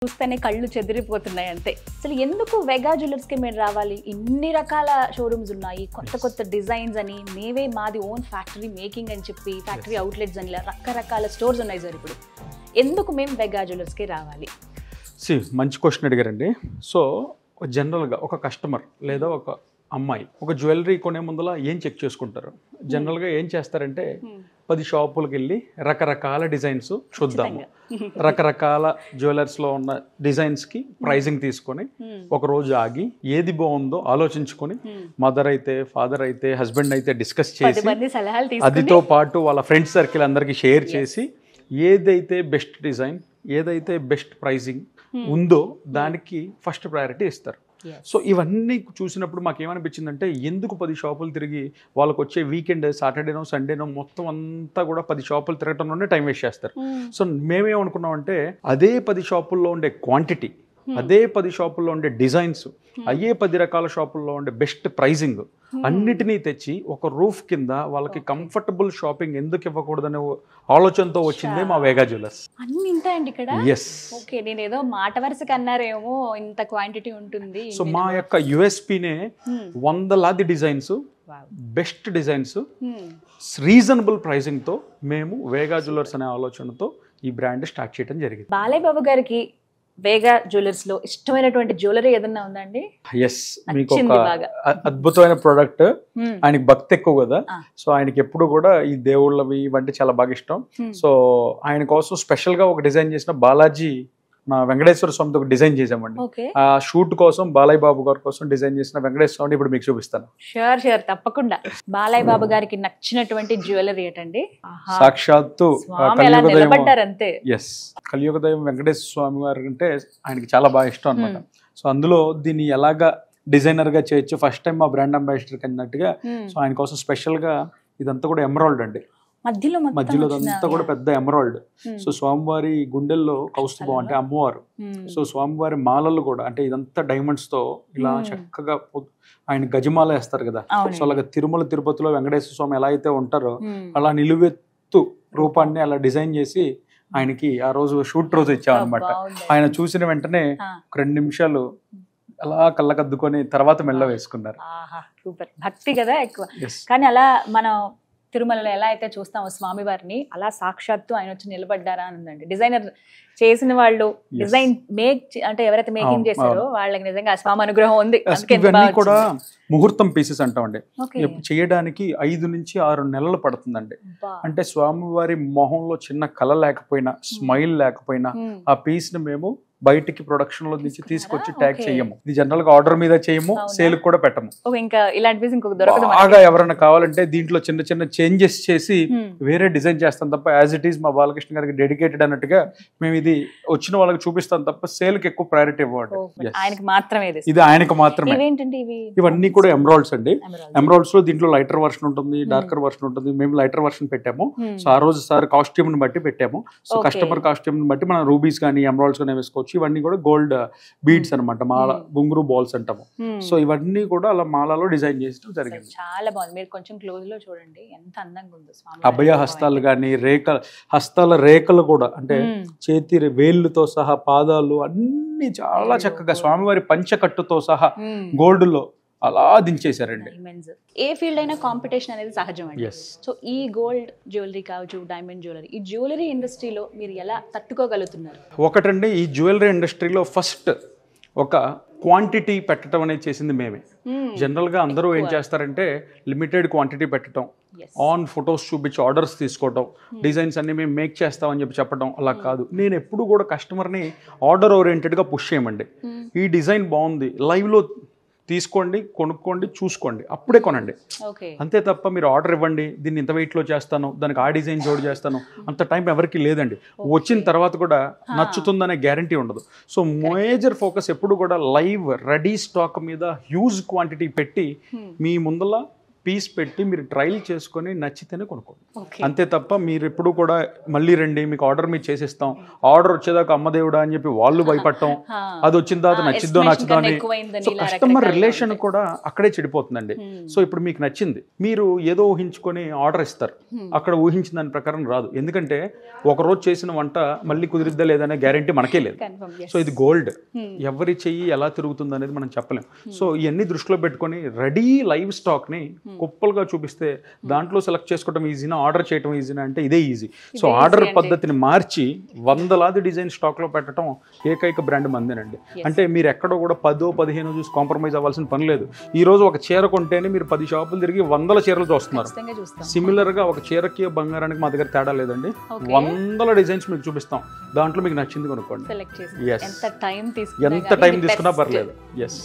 చూస్తేనే కళ్ళు చెదిరిపోతున్నాయి అంతే. అసలు ఎందుకు వెగా జ్యువెలర్స్కి మీరు రావాలి? ఇన్ని రకాల షోరూమ్స్ ఉన్నాయి, కొత్త కొత్త డిజైన్స్ అని, మేవే మాది ఓన్ ఫ్యాక్టరీ మేకింగ్ అని చెప్పి ఫ్యాక్టరీ అవుట్లెట్స్ అని రకరకాల స్టోర్స్ ఉన్నాయి సార్. ఇప్పుడు ఎందుకు మేము వెగా జ్యువెలర్స్కి రావాలి? మంచి క్వశ్చన్ అడిగారండి. సో జనరల్గా ఒక కస్టమర్ లేదా ఒక అమ్మాయి ఒక జ్యువెలరీ కొనే ముందల ఏం చెక్ చేసుకుంటారు? జనరల్గా ఏం చేస్తారంటే 10 షాపులకు వెళ్ళి రకరకాల డిజైన్స్ చూద్దాము, రకరకాల జ్యువెలర్స్లో ఉన్న డిజైన్స్కి ప్రైజింగ్ తీసుకొని ఒక రోజు ఆగి ఏది బాగుందో ఆలోచించుకొని మదర్ అయితే ఫాదర్ అయితే హస్బెండ్ అయితే డిస్కస్ చేసి అదితో పాటు వాళ్ళ ఫ్రెండ్స్ సర్కిల్ అందరికీ షేర్ చేసి ఏదైతే బెస్ట్ డిజైన్ ఏదైతే బెస్ట్ ప్రైజింగ్ ఉందో దానికి ఫస్ట్ ప్రయారిటీ ఇస్తారు. సో ఇవన్నీ చూసినప్పుడు మాకు ఏమనిపించిందంటే ఎందుకు 10 షాపులు తిరిగి వాళ్ళకి వచ్చే వీకెండ్ సాటర్డేనో సండేనో మొత్తం అంతా కూడా 10 షాపులు తిరగటంలోనే టైం వేస్ట్ చేస్తారు. సో మేమేమనుకున్నామంటే అదే 10 షాపుల్లో ఉండే క్వాంటిటీ, అదే 10 షాపుల్లో ఉండే డిజైన్స్, అయ్యే 10 రకాల షాపుల్లో ఉండే బెస్ట్ ప్రైజింగ్ అన్నిటినీ తెచ్చి ఒక రూఫ్ కింద వాళ్ళకి కంఫర్టబుల్ షాపింగ్ ఎందుకు ఇవ్వకూడదనే ఆలోచనతో వచ్చిందే మా వేగా జ్యువెలర్స్. అన్ని ఉంటాయండి ఇక్కడ. ఎస్. ఓకే, నేను ఏదో మాట వరుసకి అన్నారేమో ఇంత క్వాంటిటీ ఉంటుంది. సో మా యొక్క యుఎస్పీనే 100 డిజైన్స్, బెస్ట్ డిజైన్స్, రీజనబుల్ ప్రైజింగ్తో మేము వేగా జ్యువెలర్స్ అనే ఆలోచనతో ఈ బ్రాండ్ స్టార్ట్ చేయడం జరిగింది. బాలయ్య బాబు గారికి వేగా జ్యువెలర్స్ లో ఇష్టమైనటువంటి జ్యువెలరీ ఏదన్నా ఉందండి? ఎస్, మీకు ఒక అద్భుతమైన ప్రోడక్ట్. ఆయనకి భక్తి ఎక్కువ కదా, సో ఆయనకి ఎప్పుడు కూడా ఈ దేవుళ్ళవి ఇవంటే చాలా బాగా ఇష్టం. సో ఆయన కోసం స్పెషల్ గా ఒక డిజైన్ చేసిన బాలాజీ మా వెంకటేశ్వర స్వామితో ఒక డిజైన్ చేసామండి. ఆ షూట్ కోసం బాలయ్య బాబు గారి కోసం డిజైన్ చేసిన వెంకటేశ్వర స్వామిని ఇప్పుడు మీకు చూపిస్తాను. షూర్ తప్పకుండా. బాలయ్య బాబు గారికి నచ్చినటువంటి జ్యువెలరీ ఏంటండి? సాక్షాత్తు అంతే. ఎస్, కలియుగ దైవం వెంకటేశ్వర స్వామి గారు అంటే ఆయనకి చాలా బాగా ఇష్టం అనమాట. సో అందులో దీన్ని ఎలాగా డిజైనర్ గా చేయొచ్చు, ఫస్ట్ టైం మా బ్రాండ్ అంబాసిడర్ అన్నట్టుగా. సో ఆయన కోసం స్పెషల్ గా ఇదంతా కూడా ఎమరాల్డ్ అండి, మధ్యలో అంతా కూడా పెద్ద ఎమరాల్డ్. సో స్వామివారి గుండెల్లో కౌస్తుభం అంటే అమ్మవారు. సో స్వామివారి మాలలు కూడా అంటే ఇదంతా డైమండ్స్ తో ఇలా చక్కగా ఆయన గజమాల వేస్తారు కదా. సో అలాగే తిరుమల తిరుపతిలో వెంకటేశ్వర స్వామి ఎలా అయితే ఉంటారో అలా నిలువెత్తు రూపాన్ని అలా డిజైన్ చేసి ఆయనకి ఆ రోజు షూట్ రోజు ఇచ్చామన్నమాట. ఆయన చూసిన వెంటనే 2 నిమిషాలు అలా కళ్ళకద్దుకొని తర్వాత మెల్ల వేసుకున్నారు. భక్తి కదా ఎక్కువ. కానీ అలా మనం తిరుమలలో ఎలా అయితే చూస్తామో స్వామివారిని, అలా సాక్షాత్తు ఆయన వచ్చి నిలబడ్డారా అని ఉందండి. డిజైనర్ చేసిన వాళ్ళు, డిజైన్ అంటే ఎవరైతే మేకింగ్ చేశారో వాళ్ళకి నిజంగా స్వామి అనుగ్రహం ఉంది. ఇవన్నీ కూడా ముహూర్తం పీసెస్ అంటామండి. చేయడానికి 5 నుంచి 6 నెలలు పడుతుందండి. అంటే స్వామివారి మొహంలో చిన్న కళ లేకపోయినా, స్మైల్ లేకపోయినా ఆ పీస్ ని మేము బయటికి ప్రొడక్షన్ లో నుంచి తీసుకొచ్చి ట్యాగ్ చేయము. ఇది జనరల్ గా ఆర్డర్ మీద చేయము, సేల్ కూడా పెట్టము. బాగా ఎవరైనా కావాలంటే దీంట్లో చిన్న చిన్న చేంజెస్ చేసి వేరే డిజైన్ చేస్తాం తప్ప యాజ్ ఇట్ ఈస్ మా బాలకృష్ణ గారికి డెడికేటెడ్ అన్నట్టుగా మేము ఇది వచ్చిన వాళ్ళకి చూపిస్తాం తప్ప సేల్ కి ఎక్కువ ప్రయారిటీ ఇవ్వండి. ఇది ఆయనకు మాత్రమే. ఇవన్నీ కూడా ఎమరాల్డ్స్ అండి. ఎమరాల్డ్స్ లో దీంట్లో లైటర్ వర్షన్ ఉంటుంది, డార్కర్ వర్షన్ ఉంటుంది. మేము లైటర్ వర్షన్ పెట్టాము. సో ఆ రోజు సార్ కాస్ట్యూమ్ ని బట్టి పెట్టాము. సో కస్టమర్ కాస్ట్యూమ్ ని బట్టి మనం రూబీస్ కానీ ఎమరాల్డ్స్ కానీ వేసుకోవచ్చు. ఇవన్నీ కూడా గోల్డ్ బీడ్స్ అనమాట, మాల గుంగురు బాల్స్ అంటాము. సో ఇవన్నీ కూడా అలా మాలలో డిజైన్ చేయడం జరిగింది. చాలా బాగుంది. మీరు కొంచెం క్లోజ్ లో చూడండి ఎంత అందంగా ఉందో. అభయ హస్తాలు కానీ హస్తాల రేఖలు కూడా అంటే చేతి వేళ్ళుతో సహా పాదాలు అన్ని చాలా చక్కగా స్వామివారి పంచకట్టుతో సహా గోల్డ్ లో అలా దించేశారండి. ఏ ఫీల్డ్ అయినా కాంపిటీషన్ అనేది సహజం అండి. సో ఈ గోల్డ్ జ్యువెలరీ కావచ్చు, డైమండ్ జ్యువెలరీ, ఈ జ్యువెలరీ ఇండస్ట్రీలో మీరు ఎలా తట్టుకోగలుగుతున్నారు? ఒకటండి, ఈ జ్యువెలరీ ఇండస్ట్రీలో ఫస్ట్ ఒక క్వాంటిటీ పెట్టడం అనేది చేసింది మేమే. జనరల్గా అందరూ ఏం చేస్తారంటే లిమిటెడ్ క్వాంటిటీ పెట్టడం, ఆన్ ఫొటోస్ చూపించి ఆర్డర్స్ తీసుకోవడం, డిజైన్స్ అన్ని మేము మేక్ చేస్తామని చెప్పడం. అలా కాదు, నేను ఎప్పుడు కూడా కస్టమర్ని ఆర్డర్ ఓరియంటెడ్గా పుష్ చేయమండి. ఈ డిజైన్ బాగుంది, లైవ్లో తీసుకోండి, కొనుక్కోండి, చూసుకోండి, అప్పుడే కొనండి. అంతే తప్ప మీరు ఆర్డర్ ఇవ్వండి, దీన్ని ఇంత వెయిట్లో చేస్తాను, దానికి ఆ డిజైన్ జోడి చేస్తాను, అంత టైం ఎవరికి లేదండి. వచ్చిన తర్వాత కూడా నచ్చుతుందనే గ్యారంటీ ఉండదు. సో మేజర్ ఫోకస్ ఎప్పుడు కూడా లైవ్ రెడీ స్టాక్ మీద హ్యూజ్ క్వాంటిటీ పెట్టి మీ ముందల పీస్ పెట్టి మీరు ట్రయల్ చేసుకొని నచ్చితేనే కొనుక్కోండి. ఓకే. అంతే తప్ప మీరు ఎప్పుడు కూడా మళ్ళీ రండి మీకు ఆర్డర్ మీరు చేసిస్తాం, ఆర్డర్ వచ్చేదాకా అమ్మదేవుడా అని చెప్పి వాళ్ళు భయపడటం, అది వచ్చిన తర్వాత నచ్చిద్దో నచ్చదో అని. సో కస్టమర్ రిలేషన్ కూడా అక్కడే చెడిపోతుందండి. సో ఇప్పుడు మీకు నచ్చింది, మీరు ఏదో ఊహించుకొని ఆర్డర్ ఇస్తారు, అక్కడ ఊహించిన దాని ప్రకారం రాదు. ఎందుకంటే ఒక రోజు చేసిన వంట మళ్ళీ కుదిరిద్దా లేదనే గ్యారంటీ మనకే లేదు. సో ఇది గోల్డ్, ఎవరి చెయ్యి ఎలా తిరుగుతుంది అనేది మనం చెప్పలేం. సో ఇవన్నీ దృష్టిలో పెట్టుకొని రెడీ లైవ్ స్టాక్ని కుప్పలుగా చూపిస్తే దాంట్లో సెలెక్ట్ చేసుకోవడం ఈజీనా, ఆర్డర్ చేయడం ఈజీనా అంటే ఇదే ఈజీ. సో ఆర్డర్ పద్ధతిని మార్చి వందలాది డిజైన్ స్టాక్లో పెట్టడం ఏకైక బ్రాండ్ మందేనండి. అంటే మీరు ఎక్కడో కూడా 10-15 చూసి కాంప్రమైజ్ అవ్వాల్సిన పని లేదు. ఈ రోజు ఒక చీర కొంటేనే మీరు 10 షాపులు తిరిగి 100 చీరలు చూస్తున్నారు. సిమిలర్గా ఒక చీరకి బంగారానికి మా దగ్గర తేడా లేదండి. 100 డిజైన్స్ మీకు చూపిస్తాం, దాంట్లో మీకు నచ్చింది కొనుక్కోండి. ఎంత టైం తీసుకున్నా పర్లేదు. ఎస్.